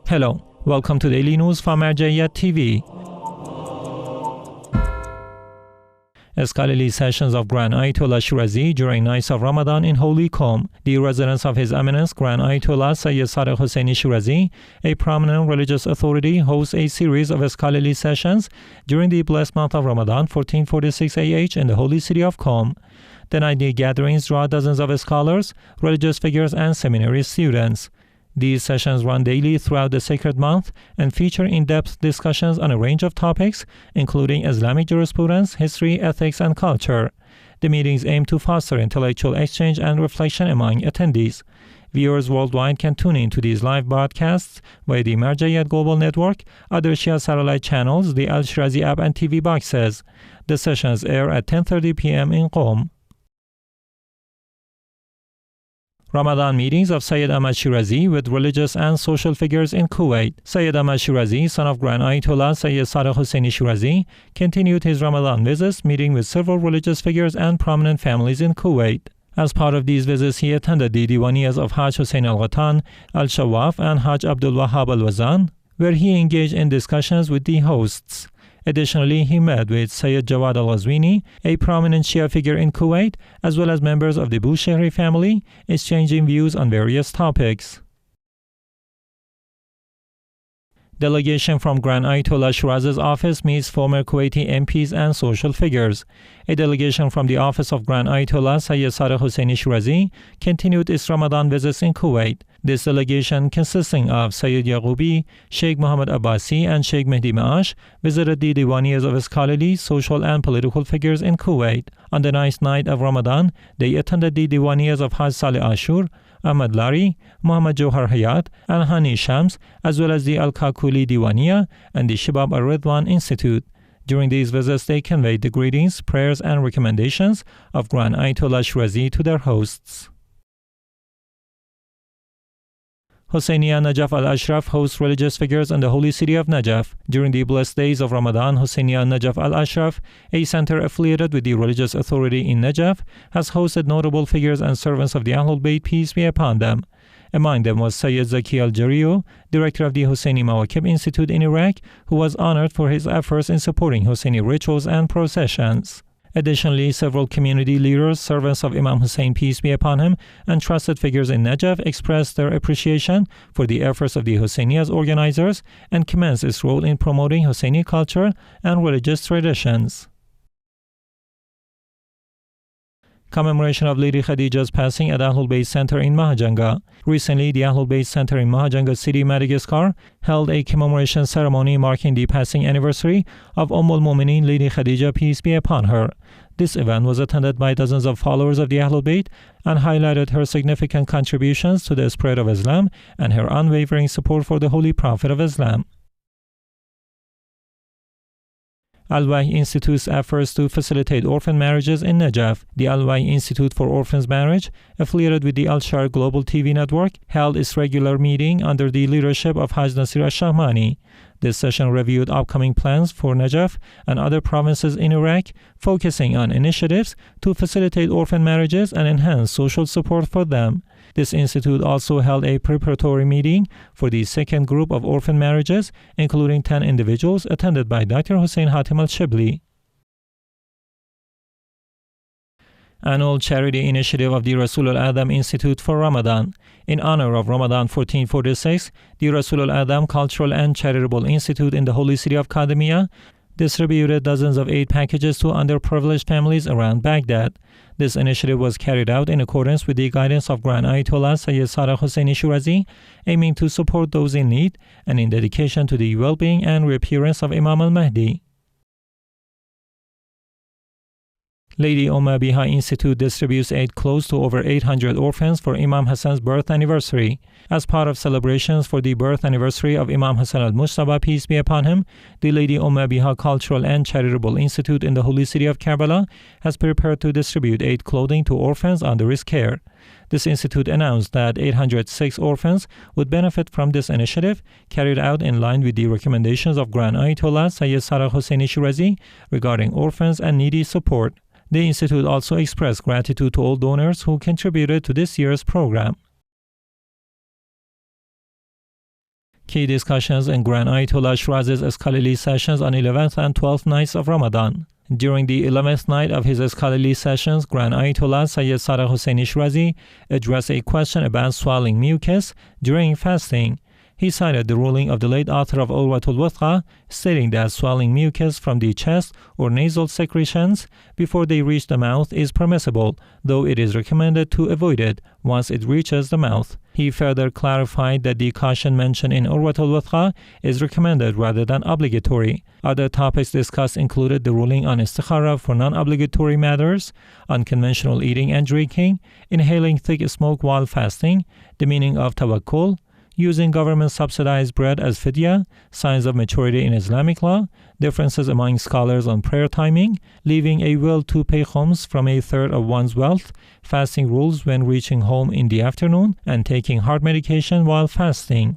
Hello, welcome to Daily News from Al-Jayat TV. Scholarly sessions of Grand Ayatollah Shirazi during nights of Ramadan in Holy Qom. The residence of His Eminence Grand Ayatollah Sayyid Husseini Shirazi, a prominent religious authority, hosts a series of scholarly sessions during the blessed month of Ramadan 1446 AH in the holy city of Qom. The nightly gatherings draw dozens of scholars, religious figures, and seminary students. These sessions run daily throughout the sacred month and feature in-depth discussions on a range of topics, including Islamic jurisprudence, history, ethics, and culture. The meetings aim to foster intellectual exchange and reflection among attendees. Viewers worldwide can tune in to these live broadcasts via the Marjayat Global Network, other Shia satellite channels, the Al-Shirazi app, and TV boxes. The sessions air at 10:30 p.m. in Qom. Ramadan meetings of Sayyid Ahmad Shirazi with religious and social figures in Kuwait. Sayyid Ahmad Shirazi, son of Grand Ayatollah Sayyid Husseini Shirazi, continued his Ramadan visits, meeting with several religious figures and prominent families in Kuwait. As part of these visits, he attended the Diwaniyas of Hajj Hussein al-Ghatan, Al-Shawaf, and Hajj Abdul Wahab al-Wazan, where he engaged in discussions with the hosts. Additionally, he met with Sayyid Jawad al-Ghazwini, a prominent Shia figure in Kuwait, as well as members of the Bushehri family, exchanging views on various topics. Delegation from Grand Ayatollah Shirazi's office meets former Kuwaiti MPs and social figures. A delegation from the office of Grand Ayatollah Sayyid Husseini Shirazi continued its Ramadan visits in Kuwait. This delegation, consisting of Sayyid Yaghubi, Sheikh Muhammad Abbasi, and Sheikh Mehdi Maash, visited the Diwaniyas of scholarly, social, and political figures in Kuwait. On the ninth night of Ramadan, they attended the Diwaniyas of Hajj Saleh Ashur, Ahmad Lari, Muhammad Johar Hayat, and Hani Shams, as well as the Al-Kakuli Diwaniya and the Shibab al-Ridwan Institute. During these visits, they conveyed the greetings, prayers, and recommendations of Grand Ayatollah Shirazi to their hosts. Husayniyah Al-Najaf Al-Ashraf hosts religious figures in the holy city of Najaf. During the blessed days of Ramadan, Husayniyah Al-Najaf Al-Ashraf, a center affiliated with the religious authority in Najaf, has hosted notable figures and servants of the Al-Bayt, peace be upon them. Among them was Sayyid Zaki Al-Jariyo, director of the Husseini Mawakib Institute in Iraq, who was honored for his efforts in supporting Husseini rituals and processions. Additionally, several community leaders, servants of Imam Hussein, peace be upon him, and trusted figures in Najaf expressed their appreciation for the efforts of the Husayniyah's organizers and commended its role in promoting Husseini culture and religious traditions. Commemoration of Lady Khadijah's passing at Al-Bayt Center in Mahajanga. Recently, the Al-Bayt Center in Mahajanga City, Madagascar, held a commemoration ceremony marking the passing anniversary of al-Mu'mineen Lady Khadijah, peace be upon her. This event was attended by dozens of followers of the Ahlul-Bayt and highlighted her significant contributions to the spread of Islam and her unwavering support for the Holy Prophet of Islam. Al-Wahi Institute's efforts to facilitate orphan marriages in Najaf. The Al-Wahi Institute for Orphans Marriage, affiliated with the Al-Sharq Global TV network, held its regular meeting under the leadership of Haj Nasir Al-Shahmani. This session reviewed upcoming plans for Najaf and other provinces in Iraq, focusing on initiatives to facilitate orphan marriages and enhance social support for them. This institute also held a preparatory meeting for the second group of orphan marriages, including 10 individuals, attended by Dr. Hussein Hatim al-Shibli. Annual charity initiative of the Rasul al-Adam Institute for Ramadan. In honor of Ramadan 1446, the Rasul al-Adam Cultural and Charitable Institute in the holy city of Kadhimayn distributed dozens of aid packages to underprivileged families around Baghdad. This initiative was carried out in accordance with the guidance of Grand Ayatollah Sayyid Husseini Shirazi, aiming to support those in need and in dedication to the well-being and reappearance of Imam al-Mahdi. Lady Abiha Institute distributes aid close to over 800 orphans for Imam Hassan's birth anniversary. As part of celebrations for the birth anniversary of Imam Hassan al-Mujtaba, peace be upon him, the Lady Abiha Cultural and Charitable Institute in the holy city of Karbala has prepared to distribute aid clothing to orphans under its care. This institute announced that 806 orphans would benefit from this initiative, carried out in line with the recommendations of Grand Ayatollah Sayyid Husseini Shirazi regarding orphans and needy support. The institute also expressed gratitude to all donors who contributed to this year's program. Key discussions in Grand Ayatollah Shirazi's scholarly sessions on 11th and 12th nights of Ramadan. During the 11th night of his scholarly sessions, Grand Ayatollah Sayyid Husseini Shirazi addressed a question about swallowing mucus during fasting. He cited the ruling of the late author of Al-Wahi, stating that swallowing mucus from the chest or nasal secretions before they reach the mouth is permissible, though it is recommended to avoid it once it reaches the mouth. He further clarified that the caution mentioned in Al-Wahi is recommended rather than obligatory. Other topics discussed included the ruling on istikhara for non-obligatory matters, unconventional eating and drinking, inhaling thick smoke while fasting, the meaning of tawakkul, using government-subsidized bread as fidya, signs of maturity in Islamic law, differences among scholars on prayer timing, leaving a will to pay khums from a third of one's wealth, fasting rules when reaching home in the afternoon, and taking heart medication while fasting.